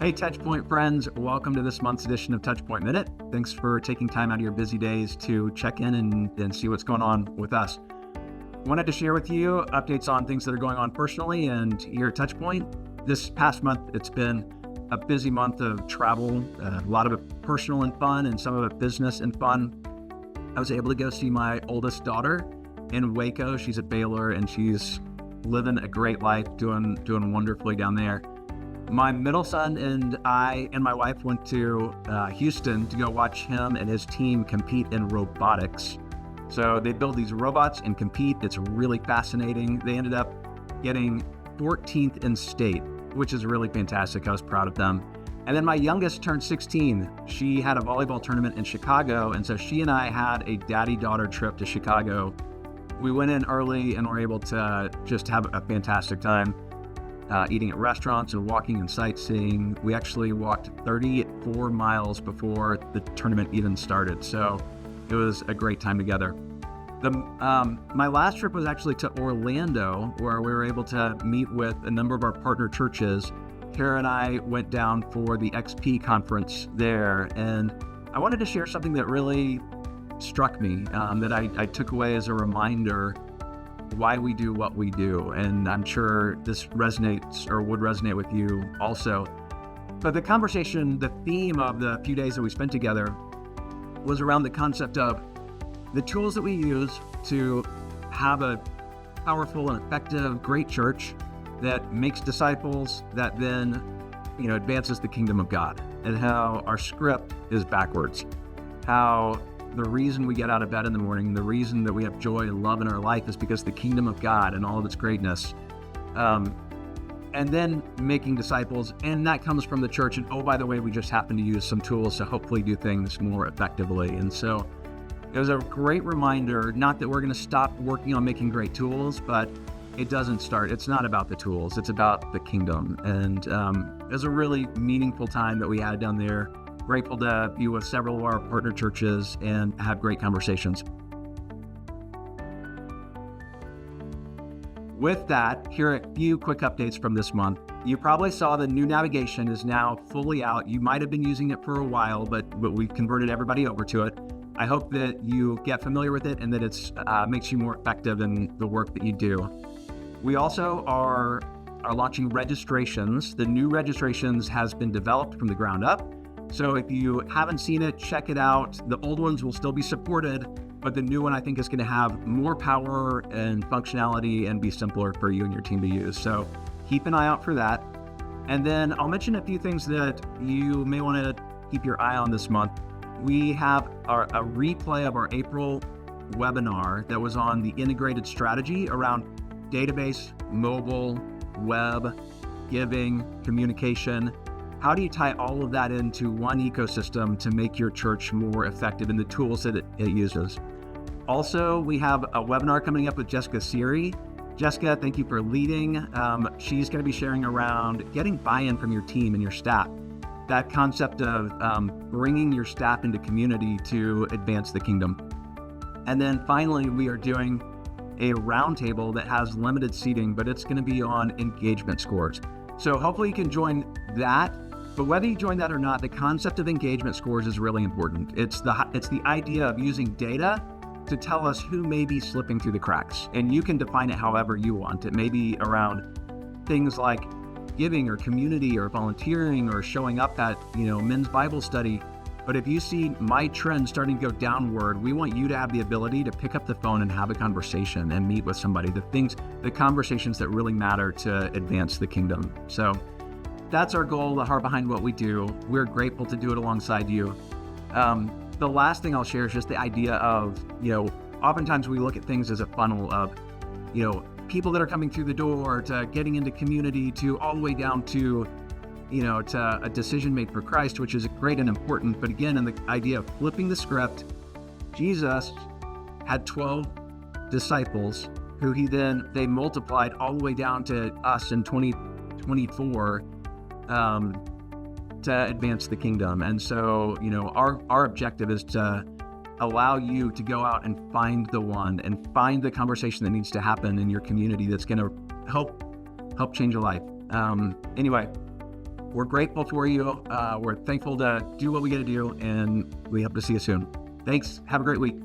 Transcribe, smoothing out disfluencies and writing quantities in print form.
Hey, TouchPoint friends, welcome to this month's edition of TouchPoint Minute. Thanks for taking time out of your busy days to check in and see what's going on with us. Wanted to share with you updates on things that are going on personally and here at TouchPoint. This past month, it's been a busy month of travel, a lot of it personal and fun, and some of it business and fun. I was able to go see my oldest daughter in Waco. She's at Baylor, and she's living a great life, doing wonderfully down there. My middle son and I and my wife went to Houston to go watch him and his team compete in robotics. So they build these robots and compete. It's really fascinating. They ended up getting 14th in state, which is really fantastic. I was proud of them. And then my youngest turned 16. She had a volleyball tournament in Chicago, and so she and I had a daddy-daughter trip to Chicago. We went in early and were able to just have a fantastic time. Eating at restaurants and walking and sightseeing. We actually walked 34 miles before the tournament even started, so it was a great time together. My last trip was actually to Orlando, where we were able to meet with a number of our partner churches. Kara and I went down for the XP conference there, and I wanted to share something that really struck me, that I took away as a reminder why we do what we do. And I'm sure this resonates or would resonate with you also. But the conversation, the theme of the few days that we spent together was around the concept of the tools that we use to have a powerful and effective, great church that makes disciples, that then, advances the kingdom of God, and how our script is backwards. How the reason we get out of bed in the morning, the reason that we have joy and love in our life is because the kingdom of God and all of its greatness. And then making disciples, and that comes from the church. And oh, by the way, we just happen to use some tools to hopefully do things more effectively. And so it was a great reminder, not that we're going to stop working on making great tools, but it's not about the tools, it's about the kingdom. And it was a really meaningful time that we had down there. Grateful to be with several of our partner churches and have great conversations. With that, here are a few quick updates from this month. You probably saw the new navigation is now fully out. You might have been using it for a while, but we've converted everybody over to it. I hope that you get familiar with it and that it makes you more effective in the work that you do. We also are launching registrations. The new registrations has been developed from the ground up. So if you haven't seen it, check it out. The old ones will still be supported, but the new one I think is going to have more power and functionality and be simpler for you and your team to use. So keep an eye out for that. And then I'll mention a few things that you may want to keep your eye on this month. We have a replay of our April webinar that was on the integrated strategy around database, mobile, web, giving, communication. How do you tie all of that into one ecosystem to make your church more effective in the tools that it uses? Also, we have a webinar coming up with Jessica Siri. Jessica, thank you for leading. She's going to be sharing around getting buy-in from your team and your staff. That concept of bringing your staff into community to advance the kingdom. And then finally, we are doing a roundtable that has limited seating, but it's going to be on engagement scores. So hopefully you can join that. But whether you join that or not, the concept of engagement scores is really important. It's the idea of using data to tell us who may be slipping through the cracks. And you can define it however you want. It may be around things like giving or community or volunteering or showing up at, men's Bible study. But if you see my trend starting to go downward, we want you to have the ability to pick up the phone and have a conversation and meet with somebody. The conversations that really matter to advance the kingdom. So that's our goal, the heart behind what we do. We're grateful to do it alongside you. The last thing I'll share is just the idea of, oftentimes we look at things as a funnel of, people that are coming through the door to getting into community to all the way down to, to a decision made for Christ, which is great and important. But again, in the idea of flipping the script, Jesus had 12 disciples who they multiplied all the way down to us in 2024 to advance the kingdom. And so, our objective is to allow you to go out and find the one and find the conversation that needs to happen in your community that's going to help change a life. Anyway, we're grateful for you. We're thankful to do what we get to do, and we hope to see you soon. Thanks. Have a great week.